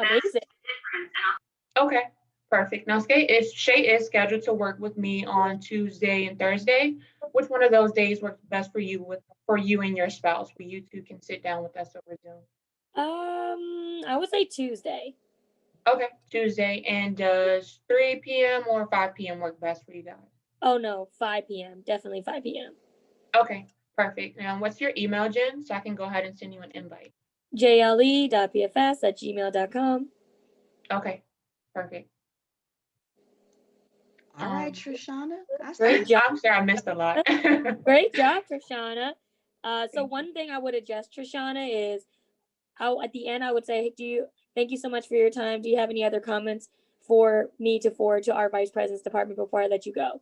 amazing. Okay, perfect. Now, Shay is scheduled to work with me on Tuesday and Thursday. Which one of those days works best for you and your spouse? Where you two can sit down with us over Zoom. I would say Tuesday. Okay, Tuesday. And does 3 p.m. or 5 p.m. work best for you guys? Oh no, 5 p.m. Definitely 5 p.m. Okay, perfect. Now, what's your email, Jen? So I can go ahead and send you an invite. jle.pfs@gmail.com. Okay, perfect. All right, Trishana. I Great see. job. I'm sure I missed a lot. Great job, Trishana. So one thing I would adjust, Trishana, is how at the end I would say, thank you so much for your time. Do you have any other comments for me to forward to our vice president's department before I let you go?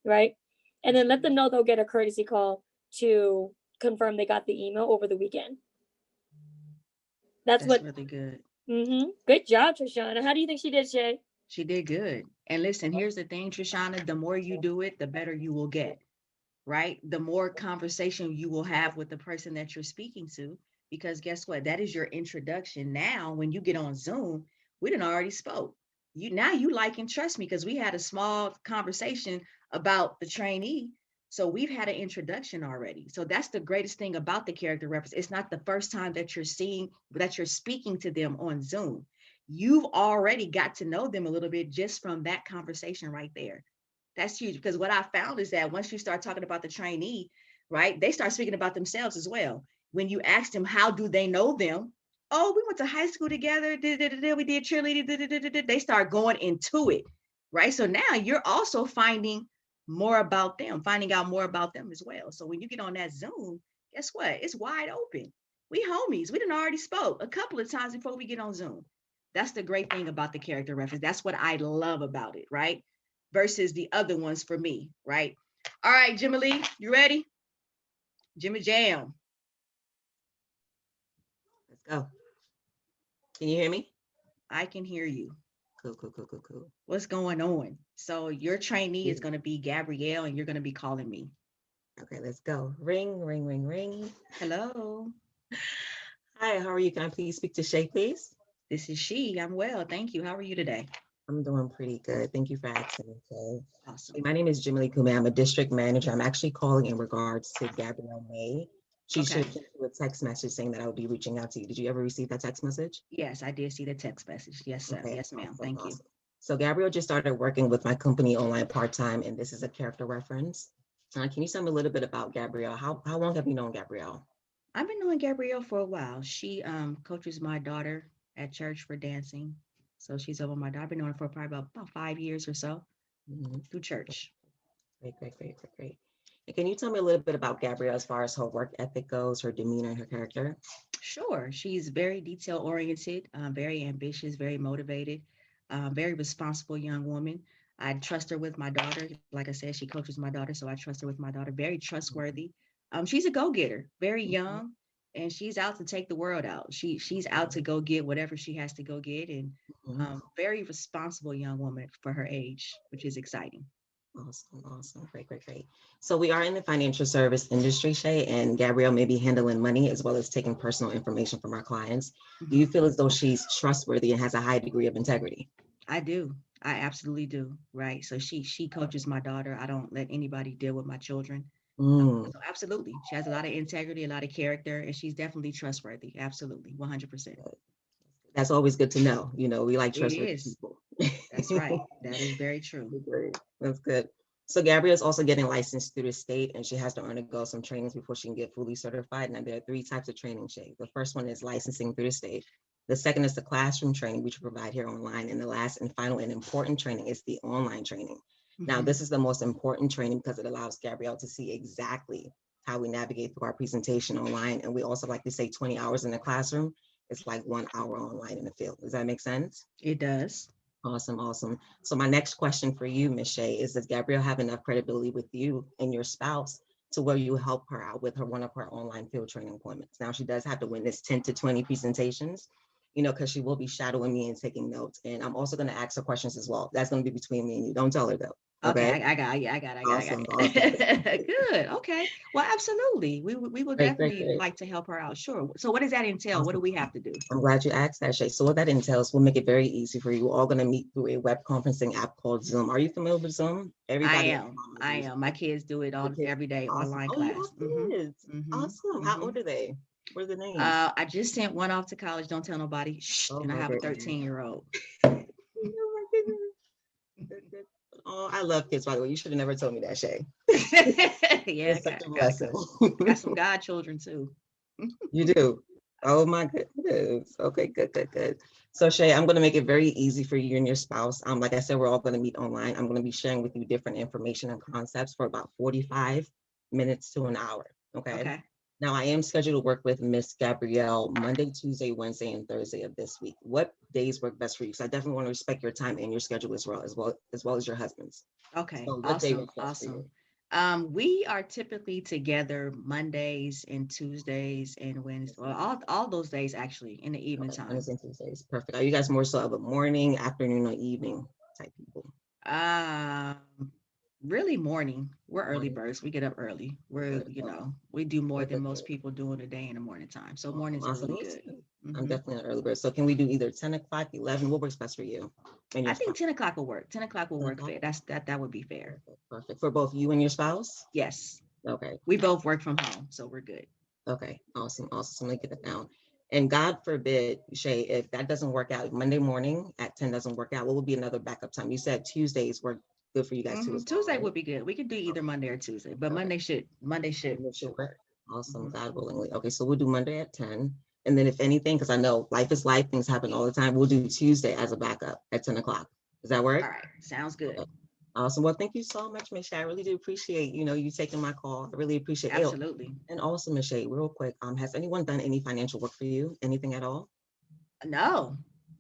Right? And then let them know they'll get a courtesy call to confirm they got the email over the weekend. That's really good. Good job, Trishana. How do you think she did, Shay? She did good. And listen, here's the thing, Trishana, the more you do it, the better you will get, right? The more conversation you will have with the person that you're speaking to, because guess what? That is your introduction. Now, when you get on Zoom, we done already spoke. You like and trust me because we had a small conversation about the trainee. So we've had an introduction already. So that's the greatest thing about the character reference. It's not the first time that you're speaking to them on Zoom. You've already got to know them a little bit just from that conversation right there. That's huge because what I found is that once you start talking about the trainee, right, they start speaking about themselves as well. When you ask them, how do they know them? Oh, we went to high school together. We did cheerleading. They start going into it, right? So now you're also finding finding out more about them as well. So when you get on that Zoom, guess what? It's wide open. We homies. We done already spoke a couple of times before we get on Zoom. That's the great thing about the character reference. That's what I love about it, right? Versus the other ones for me, right? All right, Jimmy Lee, you ready? Jimmy Jam. Let's go. Can you hear me? I can hear you. Cool. What's going on? So your trainee is going to be Gabrielle and you're going to be calling me. Okay, let's go. Ring, ring, ring, ring. Hello. Hi, how are you? Can I please speak to Shay, please? This is she. I'm well. Thank you. How are you today? I'm doing pretty good. Thank you for asking. Okay. Awesome. My name is Jimmy Kume. I'm a district manager. I'm actually calling in regards to Gabrielle May. She Okay. sent you a text message saying that I would be reaching out to you. Did you ever receive that text message? Yes, I did see the text message. Yes, sir. Okay, Yes, ma'am. awesome, Thank you. awesome. So Gabrielle just started working with my company online part-time, and this is a character reference. Can you tell me a little bit about Gabrielle? How long have you known Gabrielle? I've been knowing Gabrielle for a while. She coaches my daughter at church for dancing. So she's over my daughter. I've been knowing her for probably about 5 years or so through church. Great. And can you tell me a little bit about Gabrielle as far as her work ethic goes, her demeanor, and her character? Sure. She's very detail oriented, very ambitious, very motivated, very responsible young woman. I trust her with my daughter. Like I said, she coaches my daughter, so I trust her with my daughter. Very trustworthy. She's a go-getter, very young, and she's out to take the world out. She's out to go get whatever she has to go get, and very responsible young woman for her age, which is exciting. Awesome. Great. So we are in the financial service industry, Shay, and Gabrielle may be handling money as well as taking personal information from our clients. Do you feel as though she's trustworthy and has a high degree of integrity? I do. I absolutely do. Right. So she coaches my daughter. I don't let anybody deal with my children. So absolutely. She has a lot of integrity, a lot of character, and she's definitely trustworthy. Absolutely. 100%. That's always good to know. You know, we like trustworthy people. That's right. That is very true. That's good. So Gabrielle's also getting licensed through the state, and she has to undergo some trainings before she can get fully certified. Now, there are 3 types of training, Shay. The first one is licensing through the state. The second is the classroom training, which we provide here online. And the last and final and important training is the online training. Now, this is the most important training because it allows Gabrielle to see exactly how we navigate through our presentation online. And we also like to say 20 hours in the classroom. It's like 1 hour online in the field. Does that make sense? It does. Awesome. So my next question for you, Ms. Shay, is does Gabrielle have enough credibility with you and your spouse to where you help her out with one of her online field training appointments? Now, she does have to witness 10 to 20 presentations, because she will be shadowing me and taking notes. And I'm also going to ask her questions as well. That's going to be between me and you. Don't tell her though. Okay, Okay. I got you. I got Awesome. it. Good. Okay. Well, absolutely. We will Great, great, definitely great. like to help her out. Sure. So what does that entail? What do Awesome. we have to do? I'm glad you asked that, Shay. So what that entails, we'll make it very easy for you. We're all going to meet through a web conferencing app called Zoom. Are you familiar with Zoom? I Everybody. am. I am. My kids do it all every day, Awesome. online Oh, you class. have kids. Awesome. How old are they? What are the names? I just sent one off to college. Don't tell nobody. Shh. Oh And I my have a goodness. 13-year-old. Oh my goodness. Good, good. Oh, I love kids, by the way. You should have never told me that, Shay. Yeah, It's such a blessing. got some godchildren too. You do. Oh my goodness. Okay, good, good, good. So Shay, I'm going to make it very easy for you and your spouse. Like I said, we're all going to meet online. I'm going to be sharing with you different information and concepts for about 45 minutes to an hour. Okay. Okay. Now I am scheduled to work with Miss Gabrielle Monday, Tuesday, Wednesday, and Thursday of this week. What days work best for you? So I definitely want to respect your time and your schedule as well as your husband's. Okay. So what day Awesome. works best for you? We are typically together Mondays and Tuesdays and Wednesdays. Well, all those days actually in the evening Okay, time. Wednesday and Tuesdays. Perfect. Are you guys more so of a morning, afternoon, or evening type people? Really morning. We're early Morning. birds. We get up early. We're, Okay, we do more good, than good, most good. people do in the day in the morning time. So mornings are Awesome. really Me good. too. I'm definitely an early bird. So can we do either 10 o'clock, 11? What works best for you and I your think spouse? 10 o'clock will work. 10 o'clock will 10 work o'clock? fair. That would be fair. Perfect. Perfect. For both you and your spouse? Yes. Okay. We both work from home, so we're good. Okay. Awesome. Awesome. So let me get that down. And God forbid, Shay, if that doesn't work out, Monday morning at 10 doesn't work out, what would be another backup time? You said Tuesdays work good for you guys too as well, Tuesday right? would be good. We could do either Monday or Tuesday, but Okay. Monday should Work. work. Awesome. God willingly. Okay. So we'll do Monday at 10. And then if anything, because I know life is life, things happen all the time, we'll do Tuesday as a backup at 10 o'clock. Does that work? All right. Sounds good. Okay. Awesome. Well, thank you so much, Miss Shay. I really do appreciate, you taking my call. I really appreciate it. Absolutely. And also, Miss Shay, real quick, has anyone done any financial work for you? Anything at all? No,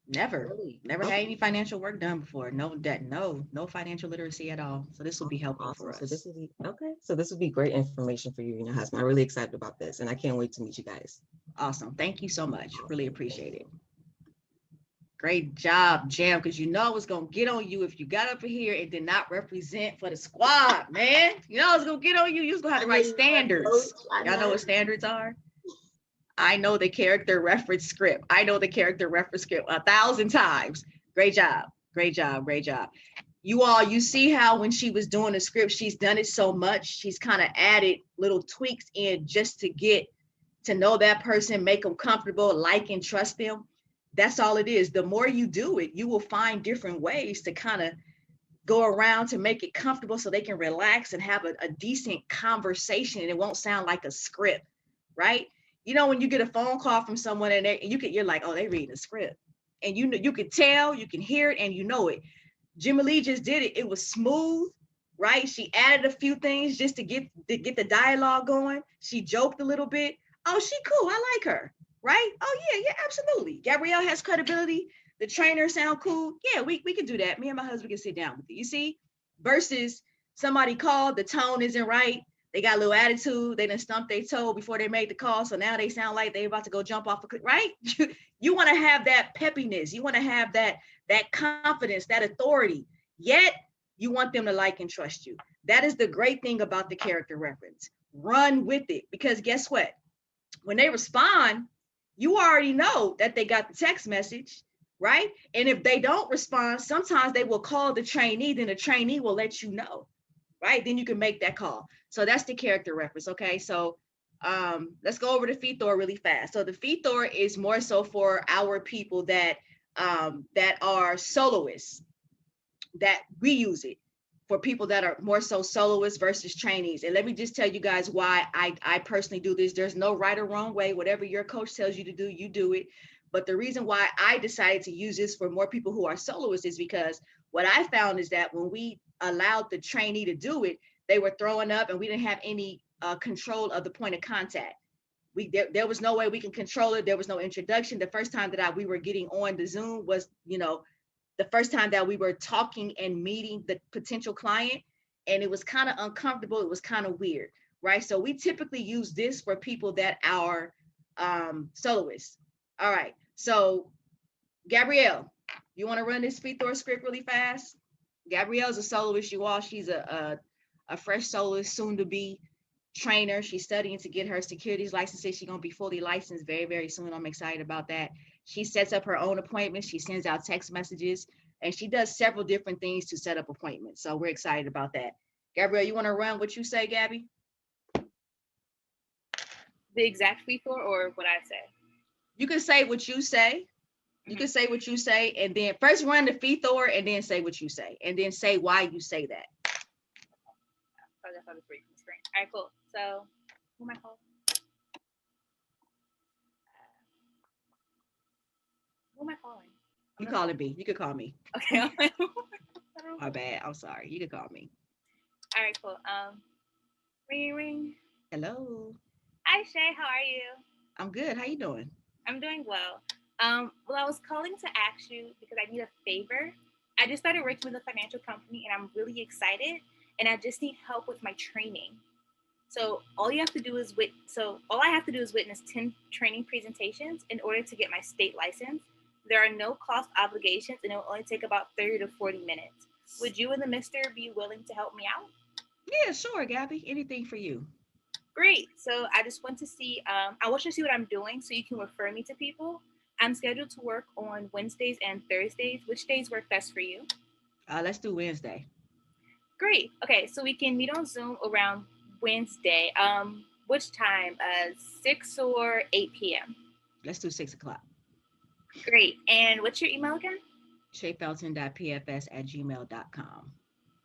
never. Really? Never Okay. had any financial work done before. No debt, no financial literacy at all. So this will be helpful Awesome. for So us. this will be okay. So this will be great information for you and your husband. I'm really excited about this, and I can't wait to meet you guys. Awesome. Thank you so much. Awesome. Really appreciate it. Great job, Jam, because you know I was going to get on you if you got up here and did not represent for the squad, man. You know I was going to get on you. You was going to have to write standards. Y'all know what standards are? I know the character reference script. I know the character reference script 1,000 times. Great job. Great job. Great job. You see how when she was doing the script, she's done it so much. She's kind of added little tweaks in just to get to know that person, make them comfortable, like and trust them. That's all it is. The more you do it, you will find different ways to kind of go around to make it comfortable so they can relax and have a decent conversation and it won't sound like a script, right? You know, when you get a phone call from someone and you're like, oh, they reading a script. And you can tell, you can hear it, and you know it. Jimmy Lee just did it. It was smooth, right? She added a few things just to get the dialogue going. She joked a little bit. Oh, she cool. I like her, right? Oh, yeah, absolutely. Gabrielle has credibility. The trainers sound cool. Yeah, we can do that. Me and my husband can sit down with you. You see? Versus somebody called, the tone isn't right. They got a little attitude. They done stumped their toe before they made the call. So now they sound like they about to go jump off a cliff, right? You want to have that peppiness. You want to have that confidence, that authority. Yet you want them to like and trust you. That is the great thing about the character reference. Run with it, because guess what? When they respond, you already know that they got the text message, right? And if they don't respond, sometimes they will call the trainee, then the trainee will let you know, right? Then you can make that call. So that's the character reference, okay? So let's go over to FETHOR really fast. So the FETHOR is more so for our people that are soloists, that we use it for people that are more so soloists versus trainees. And let me just tell you guys why I personally do this. There's no right or wrong way. Whatever your coach tells you to do, you do it. But the reason why I decided to use this for more people who are soloists is because what I found is that when we allowed the trainee to do it, they were throwing up and we didn't have any control of the point of contact. There was no way we can control it. There was no introduction. The first time that we were getting on the Zoom was, the first time that we were talking and meeting the potential client, and it was kind of uncomfortable. It was kind of weird, right? So we typically use this for people that are soloists. All right. So Gabrielle, you want to run this FETHOR script really fast? Gabrielle's a soloist, you all. She's a fresh soloist, soon to be trainer. She's studying to get her securities licenses. She's gonna be fully licensed very, very soon. I'm excited about that. She sets up her own appointments. She sends out text messages, and she does several different things to set up appointments. So we're excited about that. Gabrielle, you want to run what you say, Gabby? The exact FETHOR or what I say? You can say what you say. You can say what you say, and then first run the FETHOR, and then say what you say, and then say why you say that. Oh, that's on the screen. All right, cool. So, who am I calling? Who am I calling? You calling me? You could call me. Okay. My bad. I'm sorry. You could call me. All right, cool. Ring, ring. Hello. Hi, Shay. How are you? I'm good. How you doing? I'm doing well. Well, I was calling to ask you because I need a favor. I just started working with a financial company and I'm really excited and I just need help with my training. So all I have to do is witness 10 training presentations in order to get my state license. There are no cost obligations and it will only take about 30 to 40 minutes. Would you and the mister be willing to help me out? Yeah, sure, Gabby. Anything for you. Great. So I just want to see, I want you to see what I'm doing so you can refer me to people. I'm scheduled to work on Wednesdays and Thursdays. Which days work best for you? Let's do Wednesday. Great. Okay, so we can meet on Zoom around Wednesday. Which time? 6 or 8 p.m.? Let's do 6 o'clock. Great. And what's your email again? shayfelton.pfs@gmail.com.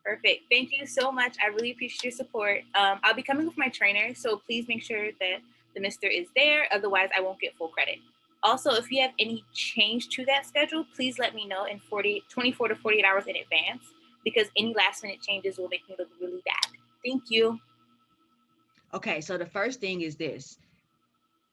Perfect. Thank you so much. I really appreciate your support. I'll be coming with my trainer, so please make sure that the mister is there. Otherwise, I won't get full credit. Also, if you have any change to that schedule, please let me know in 24 to 48 hours in advance because any last minute changes will make me look really bad. Thank you. Okay, so the first thing is this.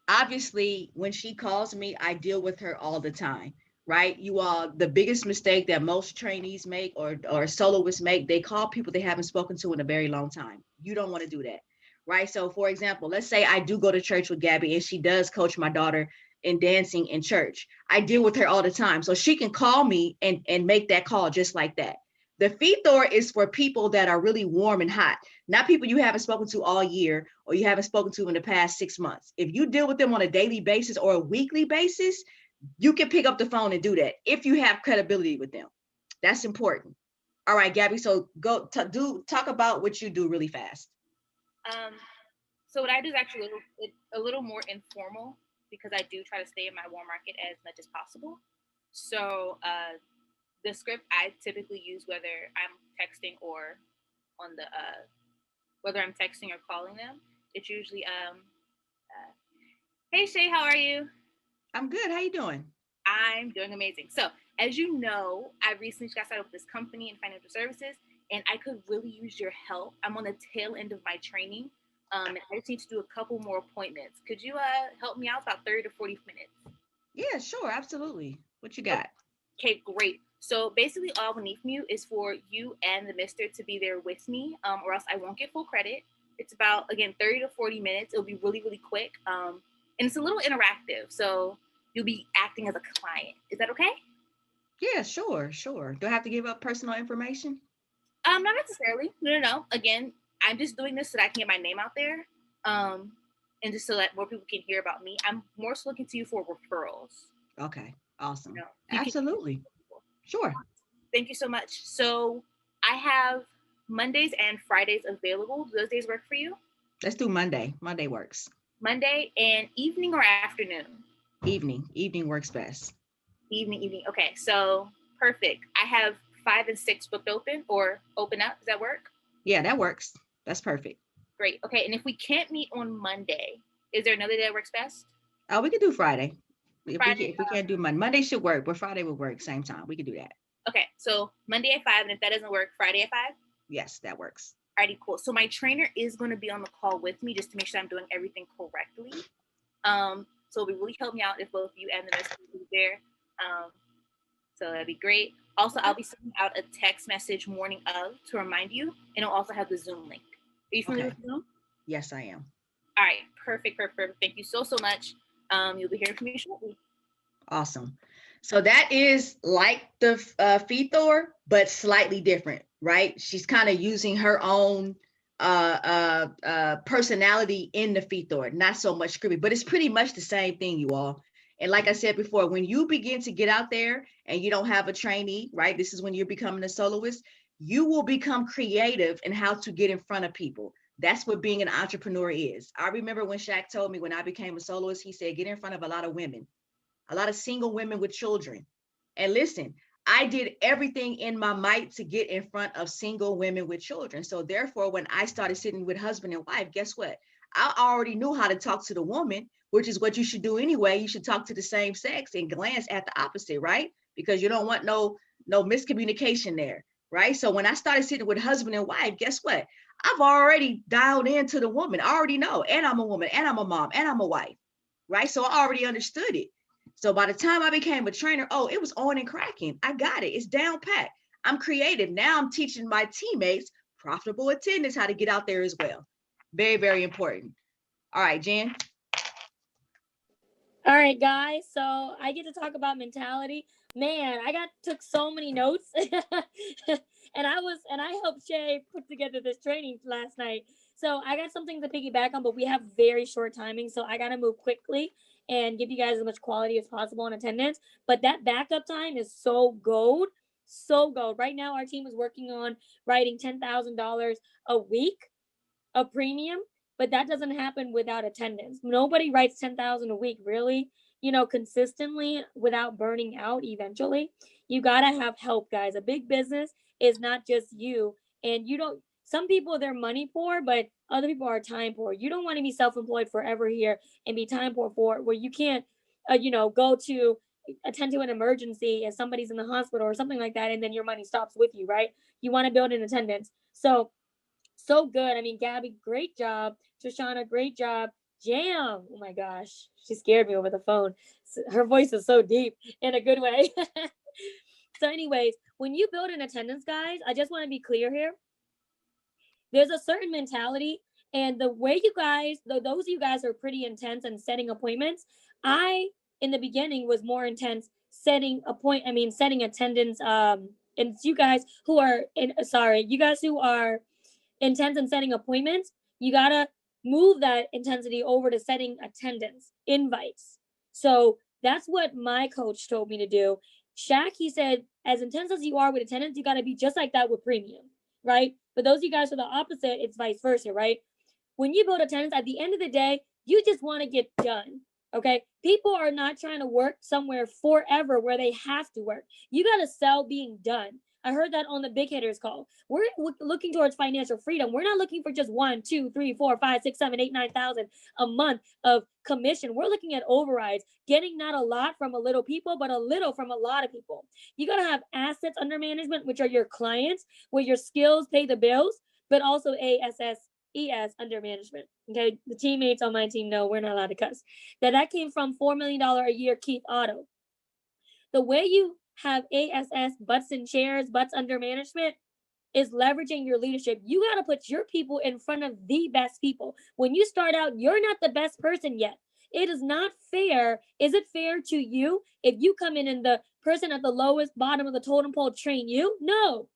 Obviously, when she calls me, I deal with her all the time, right? You all, the biggest mistake that most trainees make or soloists make, they call people they haven't spoken to in a very long time. You don't want to do that, right? So for example, let's say I do go to church with Gabby and she does coach my daughter in dancing in church. I deal with her all the time. So she can call me and make that call just like that. The FETHOR is for people that are really warm and hot, not people you haven't spoken to all year or you haven't spoken to in the past 6 months. If you deal with them on a daily basis or a weekly basis, you can pick up the phone and do that if you have credibility with them. That's important. All right, Gabby, so talk about what you do really fast. So what I do is actually a little more informal because I do try to stay in my warm market as much as possible. So the script I typically use whether I'm texting or on the whether I'm texting or calling them, it's usually hey Shay, how are you? I'm good. How you doing? I'm doing amazing. So as you know, I recently got started with this company in financial services and I could really use your help. I'm on the tail end of my training. And I just need to do a couple more appointments. Could you help me out about 30 to 40 minutes? Yeah, sure. Absolutely. What you got? Okay, great. So basically all I need from you is for you and the mister to be there with me or else I won't get full credit. It's about, again, 30 to 40 minutes. It'll be really, really quick. And it's a little interactive. So you'll be acting as a client. Is that okay? Yeah, sure. Do I have to give up personal information? Not necessarily. No. Again, I'm just doing this so that I can get my name out there. And just so that more people can hear about me. I'm more so looking to you for referrals. Okay, awesome. You know, Absolutely. Sure. Thank you so much. So I have Mondays and Fridays available. Do those days work for you? Let's do Monday. Monday works. Monday and evening or afternoon? Evening. Evening works best. Evening. Okay, so perfect. I have 5 and 6 booked open or open up. Does that work? Yeah, that works. That's perfect. Great. Okay, and if we can't meet on Monday, is there another day that works best? Oh, we could do Friday. If Friday, we can't do Monday should work, but Friday would work same time. We could do that. Okay, so Monday at 5, and if that doesn't work, Friday at 5? Yes, that works. Alrighty, cool. So my trainer is going to be on the call with me just to make sure I'm doing everything correctly. So it would really help me out if both you and the mister is there. So that'd be great. Also, I'll be sending out a text message morning of to remind you, and it'll also have the Zoom link. Are you familiar with Zoom? Yes, I am. All right, perfect. Thank you so much. You'll be hearing from me shortly. Awesome. So that is like the FETHOR, but slightly different, right? She's kind of using her own personality in the FETHOR, not so much scripted, but it's pretty much the same thing, you all. And like I said before, when you begin to get out there and you don't have a trainee, right? This is when you're becoming a soloist. You will become creative in how to get in front of people. That's what being an entrepreneur is. I remember when Shaq told me when I became a soloist, he said, get in front of a lot of women, a lot of single women with children. And listen, I did everything in my might to get in front of single women with children. So therefore, when I started sitting with husband and wife, guess what? I already knew how to talk to the woman, which is what you should do anyway. You should talk to the same sex and glance at the opposite, right? Because you don't want no miscommunication there, right? So when I started sitting with husband and wife, guess what? I've already dialed into the woman. I already know, and I'm a woman, and I'm a mom, and I'm a wife, right? So I already understood it. So by the time I became a trainer, oh, it was on and cracking. I got it. It's down pat. I'm creative. Now I'm teaching my teammates, profitable attendants, how to get out there as well. Very, very important. All right, Jen. All right, guys. So I get to talk about mentality. Man, took so many notes, and I helped Shay put together this training last night. So I got something to piggyback on, but we have very short timing, so I gotta move quickly and give you guys as much quality as possible in attendance. But that backup time is so gold, so gold. Right now, our team is working on writing $10,000 a week a premium, but that doesn't happen without attendance. Nobody writes 10,000 a week, really, consistently without burning out eventually. You got to have help, guys. A big business is not just you. And you don't, some people, they're money poor, but other people are time poor. You don't want to be self employed forever here and be time poor for where you can't, go to attend to an emergency and somebody's in the hospital or something like that, and then your money stops with you, right? You want to build an attendance. So good. I mean, Gabby, great job. Trishana, great job. Jam. Oh my gosh. She scared me over the phone. Her voice is so deep in a good way. So, anyways, when you build an attendance, guys, I just want to be clear here. There's a certain mentality, and the way you guys, those of you guys are pretty intense and setting appointments. I, in the beginning, was more intense setting attendance. And you guys who are you guys who are intense in setting appointments, you gotta move that intensity over to setting attendance invites. So that's what my coach told me to do. Shaq, he said, as intense as you are with attendance, you gotta be just like that with premium, right? For those of you guys who are the opposite, it's vice versa, right? When you build attendance, at the end of the day, you just want to get done. Okay. People are not trying to work somewhere forever where they have to work. You got to sell being done. I heard that on the big hitters call. We're looking towards financial freedom. We're not looking for just 1, 2, 3, 4, 5, 6, 7, 8, 9,000 a month of commission. We're looking at overrides, getting not a lot from a little people, but a little from a lot of people. You got to have assets under management, which are your clients, where your skills pay the bills, but also ES under management. Okay, the teammates on my team know we're not allowed to cuss. That came from $4 million a year Keith Otto. The way you have ASS, butts in chairs, butts under management, is leveraging your leadership. You got to put your people in front of the best people. When you start out, you're not the best person yet. It is not fair. Is it fair to you if you come in and the person at the lowest bottom of the totem pole train you? No.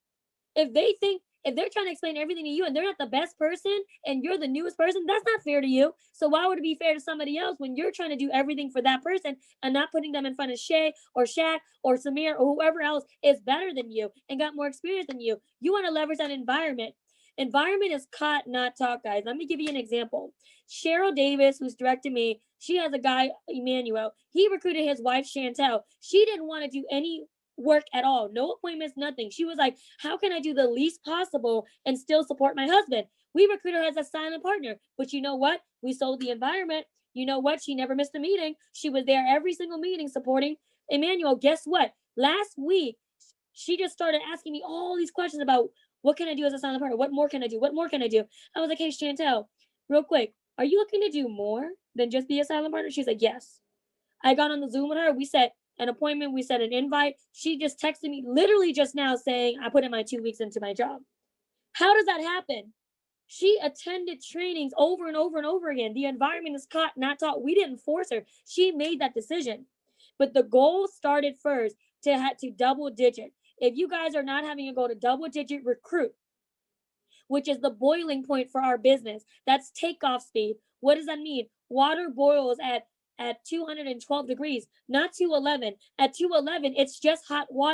If they're trying to explain everything to you and they're not the best person and you're the newest person, that's not fair to you. So why would it be fair to somebody else when you're trying to do everything for that person and not putting them in front of Shay or Shaq or Samir or whoever else is better than you and got more experience than you? You want to leverage that environment. Environment is caught, not taught, guys. Let me give you an example. Cheryl Davis, who's directed me, she has a guy, Emmanuel. He recruited his wife, Chantel. She didn't want to do any work at all, no appointments, nothing. She was like, how can I do the least possible and still support my husband? We recruited her as a silent partner, but you know what? We sold the environment. You know what? She never missed a meeting. She was there every single meeting supporting Emmanuel. Guess what? Last week, she just started asking me all these questions about what can I do as a silent partner? What more can I do? What more can I do? I was like, hey, Chantel, real quick, are you looking to do more than just be a silent partner? She's like, yes. I got on the Zoom with her. We set an appointment. We set an invite. She just texted me literally just now saying, I put in my 2 weeks into my job. How does that happen? She attended trainings over and over and over again. The environment is caught, not taught. We didn't force her. She made that decision. but the goal started first to double digit. If you guys are not having a goal to double digit recruit, which is the boiling point for our business, that's takeoff speed. What does that mean? Water boils at 212 degrees, not 211. At 211, it's just hot water.